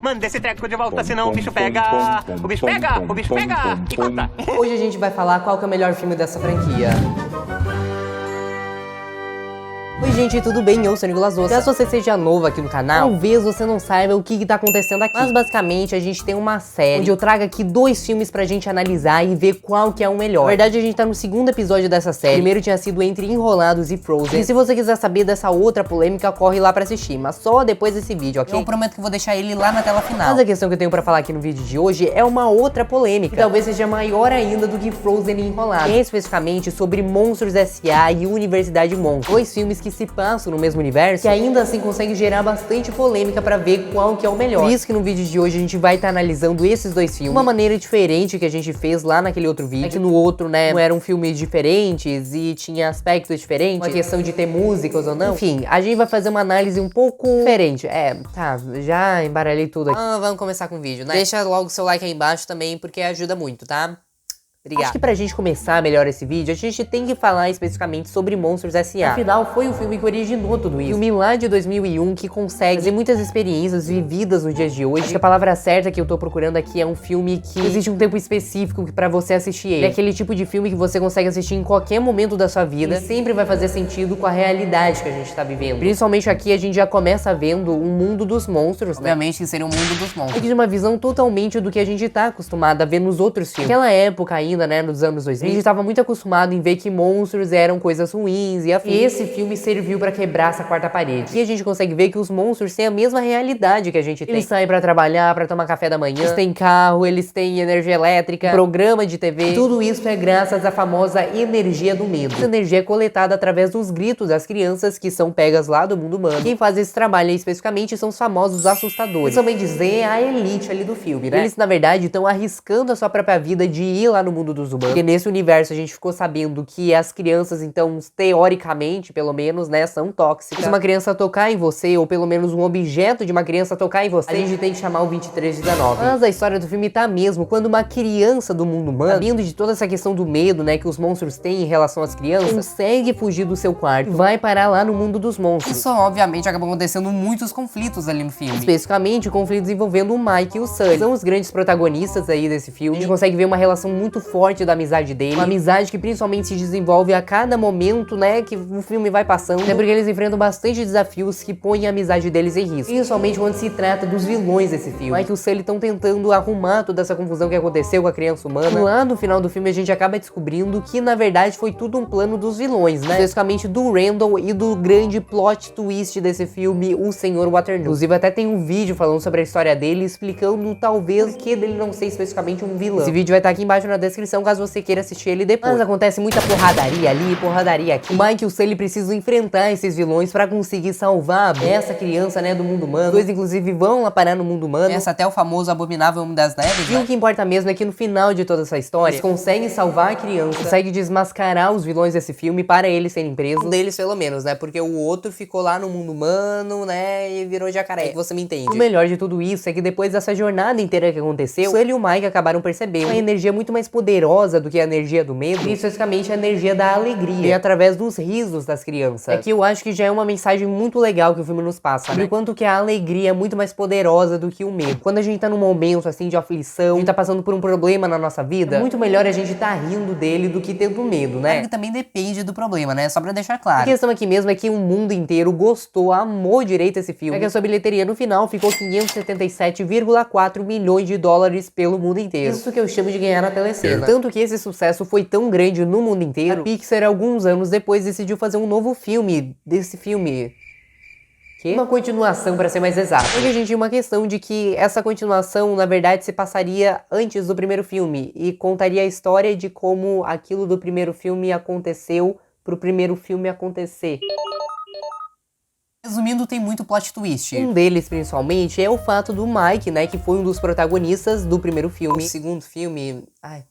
Manda esse treco de volta, senão o bicho pega. O bicho pega, o bicho pega e corta. Hoje a gente vai falar qual que é o melhor filme dessa franquia. Oi gente, tudo bem? Eu sou o Nicolas Ossa. Caso você seja novo aqui no canal, talvez você não saiba o que tá acontecendo aqui. Mas basicamente a gente tem uma série onde eu trago aqui 2 filmes pra gente analisar e ver qual que é o melhor. Na verdade a gente tá no 2º episódio dessa série. O primeiro tinha sido Entre Enrolados e Frozen. E se você quiser saber dessa outra polêmica, corre lá pra assistir, mas só depois desse vídeo, ok? Eu prometo que vou deixar ele lá na tela final. Mas a questão que eu tenho pra falar aqui no vídeo de hoje é uma outra polêmica, que talvez seja maior ainda do que Frozen e Enrolados. É especificamente sobre Monstros S.A. e Universidade Monstros. 2 filmes que se passam no mesmo universo, que ainda assim consegue gerar bastante polêmica pra ver qual que é o melhor. Por isso que no vídeo de hoje a gente vai estar analisando esses 2 filmes de uma maneira diferente que a gente fez lá naquele outro vídeo. Aqui no outro, né, não eram filmes diferentes e tinha aspectos diferentes, uma questão de ter músicas ou não. Enfim, a gente vai fazer uma análise um pouco diferente. Tá, já embaralhei tudo aqui. Vamos começar com o vídeo, né? Deixa logo o seu like aí embaixo também, porque ajuda muito, tá? Obrigado. Acho que pra gente começar melhor esse vídeo, a gente tem que falar especificamente sobre Monstros S.A. Afinal, foi o filme que originou tudo isso. Filme lá de 2001 que consegue fazer muitas experiências vividas nos dias de hoje. Acho que a palavra certa que eu tô procurando aqui é um filme que existe um tempo específico pra você assistir ele. É aquele tipo de filme que você consegue assistir em qualquer momento da sua vida e sempre vai fazer sentido com a realidade que a gente tá vivendo. Principalmente aqui a gente já começa vendo um mundo dos monstros, né? Obviamente que seria um mundo dos monstros. Aqui de uma visão totalmente do que a gente tá acostumado a ver nos outros filmes. Naquela época ainda, né, nos anos 2000, a gente tava muito acostumado em ver que monstros eram coisas ruins e afins. E esse filme serviu pra quebrar essa quarta parede. E a gente consegue ver que os monstros têm a mesma realidade que a gente tem. Eles saem pra trabalhar, pra tomar café da manhã, eles têm carro, eles têm energia elétrica, programa de TV. Tudo isso é graças à famosa energia do medo. Essa energia é coletada através dos gritos das crianças que são pegas lá do mundo humano. Quem faz esse trabalho aí, especificamente são os famosos assustadores. Isso também dizer a elite ali do filme, né? Eles, na verdade, estão arriscando a sua própria vida de ir lá no mundo dos humanos. Porque nesse universo a gente ficou sabendo que as crianças, então, teoricamente, pelo menos, né, são tóxicas. Se uma criança tocar em você, ou pelo menos um objeto de uma criança tocar em você, a gente tem que chamar o 2319. Mas a história do filme tá mesmo quando uma criança do mundo humano, sabendo de toda essa questão do medo, né, que os monstros têm em relação às crianças, consegue fugir do seu quarto e vai parar lá no mundo dos monstros. Isso, obviamente, acabou acontecendo muitos conflitos ali no filme. Especificamente, conflitos envolvendo o Mike e o Sully. São os grandes protagonistas aí desse filme. A gente consegue ver uma relação muito forte da amizade dele, uma amizade que principalmente se desenvolve a cada momento, né, que o filme vai passando, até porque eles enfrentam bastante desafios que põem a amizade deles em risco, principalmente quando se trata dos vilões desse filme. Mike e o Sully estão tentando arrumar toda essa confusão que aconteceu com a criança humana. Lá no final do filme a gente acaba descobrindo que na verdade foi tudo um plano dos vilões, né, especificamente do Randall e do grande plot twist desse filme, o Senhor Waterloo. Inclusive até tem um vídeo falando sobre a história dele, explicando talvez o que dele não ser especificamente um vilão. Esse vídeo vai estar aqui embaixo na descrição caso você queira assistir ele depois. Mas acontece muita porradaria ali, porradaria aqui. O Mike e o Sully precisam enfrentar esses vilões pra conseguir salvar essa criança, né, do mundo humano. Os dois, inclusive, vão lá parar no mundo humano. Essa até o famoso Abominável Homem das Neves. E o que importa mesmo é que no final de toda essa história, eles conseguem salvar a criança, conseguem desmascarar os vilões desse filme para eles serem presos. Um deles, pelo menos, né, porque o outro ficou lá no mundo humano, né, e virou jacaré. Você me entende. O melhor de tudo isso é que depois dessa jornada inteira que aconteceu, o Sully e o Mike acabaram percebendo uma energia muito mais poderosa do que a energia do medo, e especificamente a energia da alegria, e através dos risos das crianças. É que eu acho que já é uma mensagem muito legal que o filme nos passa, sobre o quanto que a alegria é muito mais poderosa do que o medo. Quando a gente tá num momento assim de aflição, a gente tá passando por um problema na nossa vida, é muito melhor a gente tá rindo dele do que tendo medo, né? Claro que também depende do problema, né? Só pra deixar claro. A questão aqui mesmo é que o mundo inteiro gostou, amou direito esse filme. É que a sua bilheteria no final ficou 577,4 milhões de dólares pelo mundo inteiro. Isso que eu chamo de ganhar na telecena. Tanto que esse sucesso foi tão grande no mundo inteiro, a Pixar, alguns anos depois, decidiu fazer um novo filme desse filme. Uma continuação, pra ser mais exato. Porque a gente tinha uma questão de que essa continuação, na verdade, se passaria antes do primeiro filme e contaria a história de como aquilo do primeiro filme aconteceu pro primeiro filme acontecer. Resumindo, tem muito plot twist. Um deles, principalmente, é o fato do Mike, né, que foi um dos protagonistas do primeiro filme. O segundo filme...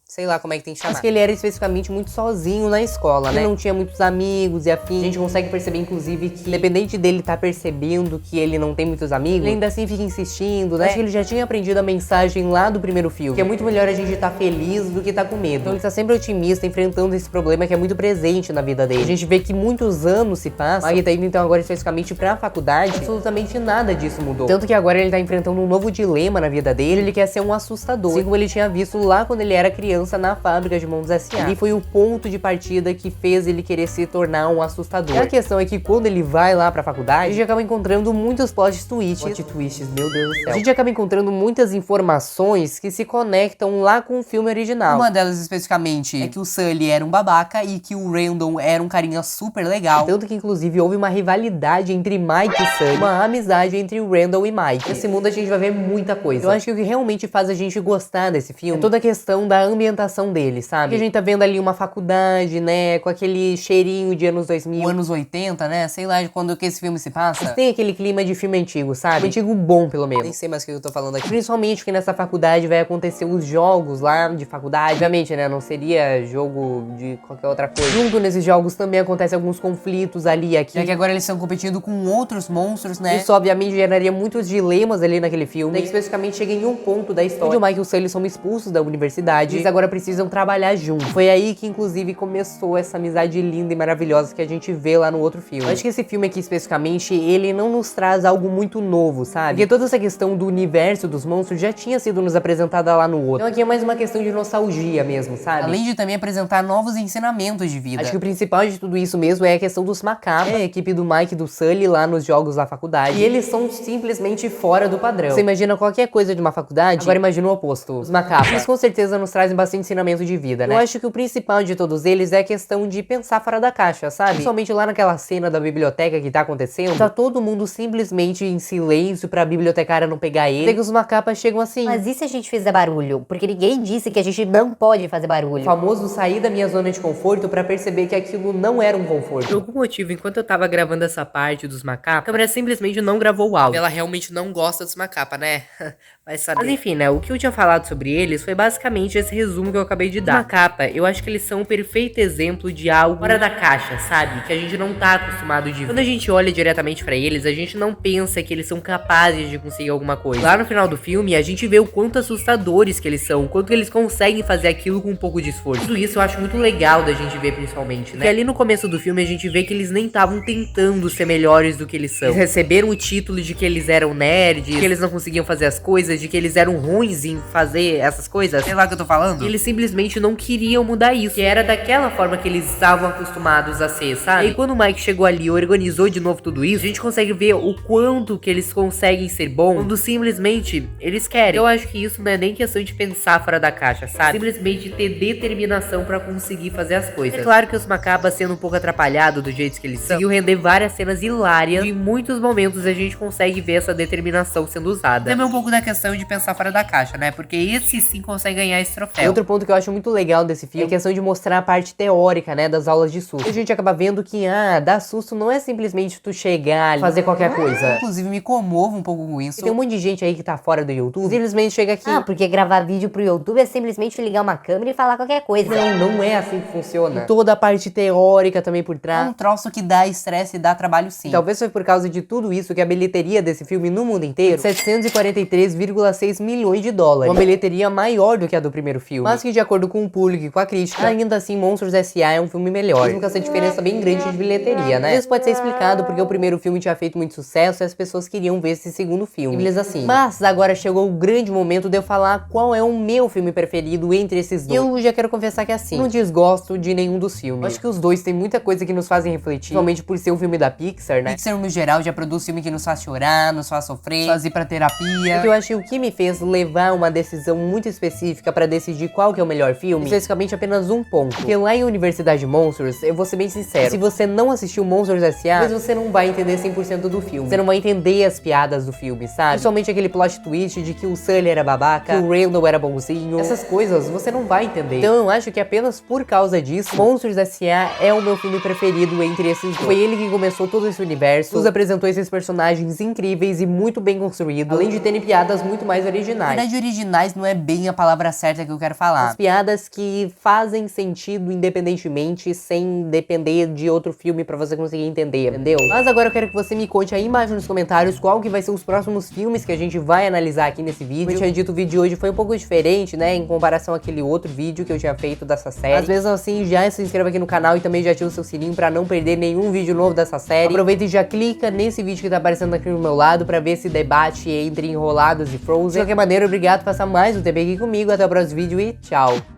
sei lá como é que tem que chamar. Mas que ele era especificamente muito sozinho na escola, né? Ele não tinha muitos amigos e afim. A gente consegue perceber, inclusive, que independente dele tá percebendo que ele não tem muitos amigos, ele ainda assim fica insistindo, né? Acho que ele já tinha aprendido a mensagem lá do primeiro filme, que é muito melhor a gente tá feliz do que tá com medo. Então ele tá sempre otimista, enfrentando esse problema que é muito presente na vida dele. A gente vê que muitos anos se passam, ele tá indo então agora especificamente pra faculdade, absolutamente nada disso mudou. Tanto que agora ele tá enfrentando um novo dilema na vida dele, ele quer ser um assustador. Assim como ele tinha visto lá quando ele era criança na fábrica de Monstros S.A. E foi o ponto de partida que fez ele querer se tornar um assustador. E a questão é que quando ele vai lá pra faculdade, a gente acaba encontrando muitos plot twists, meu Deus do céu. A gente acaba encontrando muitas informações que se conectam lá com o filme original. Uma delas especificamente é que o Sully era um babaca e que o Randall era um carinha super legal. Tanto que inclusive houve uma rivalidade entre Mike e Sully, uma amizade entre o Randall e Mike. Nesse mundo a gente vai ver muita coisa. Eu acho que o que realmente faz a gente gostar desse filme é toda a questão da ambientação dele, sabe? Porque a gente tá vendo ali uma faculdade, né, com aquele cheirinho de anos 2000, anos 80, né, sei lá de quando que esse filme se passa. Mas tem aquele clima de filme antigo, sabe? Um antigo bom, pelo menos. Nem sei mais o que eu tô falando aqui. Principalmente porque nessa faculdade vai acontecer os jogos lá de faculdade. Obviamente, né, não seria jogo de qualquer outra coisa. Junto nesses jogos também acontecem alguns conflitos ali e aqui. Já que agora eles estão competindo com outros monstros, né? Isso obviamente geraria muitos dilemas ali naquele filme. Daí especificamente chega em um ponto da história onde o Mike e o Sully são expulsos da universidade. Eles agora precisam trabalhar juntos. Foi aí que inclusive começou essa amizade linda e maravilhosa que a gente vê lá no outro filme. Eu acho que esse filme aqui especificamente, ele não nos traz algo muito novo, sabe? Porque toda essa questão do universo dos monstros já tinha sido nos apresentada lá no outro. Então aqui é mais uma questão de nostalgia mesmo, sabe? Além de também apresentar novos ensinamentos de vida. Acho que o principal de tudo isso mesmo é a questão dos macabros. É a equipe do Mike e do Sully lá nos jogos da faculdade. E eles são simplesmente fora do padrão. Você imagina qualquer coisa de uma faculdade, agora imagina o oposto. Os macabros. Eles com certeza nos trazem bastante ensinamento de vida, né? Eu acho que o principal de todos eles é a questão de pensar fora da caixa, sabe? Principalmente lá naquela cena da biblioteca que tá acontecendo, tá todo mundo simplesmente em silêncio pra bibliotecária não pegar ele. Até que os macapas chegam assim: mas e se a gente fizer barulho? Porque ninguém disse que a gente não pode fazer barulho. O famoso sair da minha zona de conforto pra perceber que aquilo não era um conforto. Por algum motivo, enquanto eu tava gravando essa parte dos macapas, a câmera simplesmente não gravou o áudio. Ela realmente não gosta dos macapas, né? Vai saber. Mas enfim, né? O que eu tinha falado sobre eles foi basicamente esse resumo que eu acabei de dar. Os macapa, eu acho que eles são um perfeito exemplo de algo fora da caixa, sabe? Que a gente não tá acostumado de ver. Quando a gente olha diretamente pra eles, a gente não pensa que eles são capazes de conseguir alguma coisa. Lá no final do filme, a gente vê o quanto assustadores que eles são, o quanto que eles conseguem fazer aquilo com um pouco de esforço. Tudo isso eu acho muito legal da gente ver, principalmente, né? Porque ali no começo do filme a gente vê que eles nem estavam tentando ser melhores do que eles são. Eles receberam o título de que eles eram nerds, que eles não conseguiam fazer as coisas, de que eles eram ruins em fazer essas coisas. Sei lá o que eu tô falando. E eles simplesmente não queriam mudar isso, que era daquela forma que eles estavam acostumados a ser, sabe? E aí quando o Mike chegou ali e organizou de novo tudo isso, a gente consegue ver o quanto que eles conseguem ser bons quando simplesmente eles querem. Eu acho que isso não é nem questão de pensar fora da caixa, sabe? Simplesmente ter determinação pra conseguir fazer as coisas. É claro que os macabas, sendo um pouco atrapalhados do jeito que eles são, conseguiu render várias cenas hilárias e em muitos momentos a gente consegue ver essa determinação sendo usada. Também um pouco da questão de pensar fora da caixa, né? Porque esse sim consegue ganhar esse troféu. Outro ponto que eu acho muito legal desse filme é a questão de mostrar a parte teórica, né, das aulas de susto. A gente acaba vendo que, dar susto não é simplesmente tu chegar e fazer qualquer coisa. Inclusive, me comovo um pouco com isso. E tem um monte de gente aí que tá fora do YouTube, simplesmente chega aqui. Porque gravar vídeo pro YouTube é simplesmente ligar uma câmera e falar qualquer coisa. Não é assim que funciona. E toda a parte teórica também por trás. É um troço que dá estresse e dá trabalho sim. E talvez foi por causa de tudo isso que a bilheteria desse filme no mundo inteiro, 743,6 milhões de dólares. Uma bilheteria maior do que a do primeiro filme. Mas que de acordo com o público e com a crítica, ainda assim Monstros S.A. é um filme melhor. Mesmo com essa diferença bem grande de bilheteria, né? Isso pode ser explicado porque o primeiro filme tinha feito muito sucesso e as pessoas queriam ver esse segundo filme. Simples assim. Mas agora chegou o grande momento de eu falar qual é o meu filme preferido entre esses dois. Eu já quero confessar que é assim, não desgosto de nenhum dos filmes. Eu acho que os dois têm muita coisa que nos fazem refletir, principalmente por ser um filme da Pixar, né? Pixar no geral já produz filme que nos faz chorar, nos faz sofrer, nos faz ir pra terapia. Porque eu acho que o que me fez levar uma decisão muito específica pra decidir qual que é o melhor filme, especificamente apenas um ponto. Porque lá em Universidade de Monstros, eu vou ser bem sincero, se você não assistiu Monstros S.A., talvez você não vai entender 100% do filme. Você não vai entender as piadas do filme, sabe? Principalmente aquele plot twist de que o Sully era babaca, que o Randall era bonzinho. Essas coisas você não vai entender. Então eu acho que apenas por causa disso, Monstros S.A. é o meu filme preferido entre esses dois. Foi ele que começou todo esse universo, nos apresentou esses personagens incríveis e muito bem construídos, além de terem piadas muito mais originais. Na verdade, originais não é bem a palavra certa que eu quero falar. As piadas que fazem sentido independentemente, sem depender de outro filme pra você conseguir entender, entendeu? Mas agora eu quero que você me conte aí embaixo nos comentários qual que vai ser os próximos filmes que a gente vai analisar aqui nesse vídeo. Como eu tinha dito, o vídeo de hoje foi um pouco diferente, né, em comparação àquele outro vídeo que eu tinha feito dessa série. Às vezes assim, já se inscreva aqui no canal e também já ativa o seu sininho pra não perder nenhum vídeo novo dessa série. Aproveita e já clica nesse vídeo que tá aparecendo aqui no meu lado pra ver esse debate entre Enrolados e Frozen. De qualquer maneira, obrigado por passar mais um tempo aqui comigo. Até o próximo vídeo e tchau!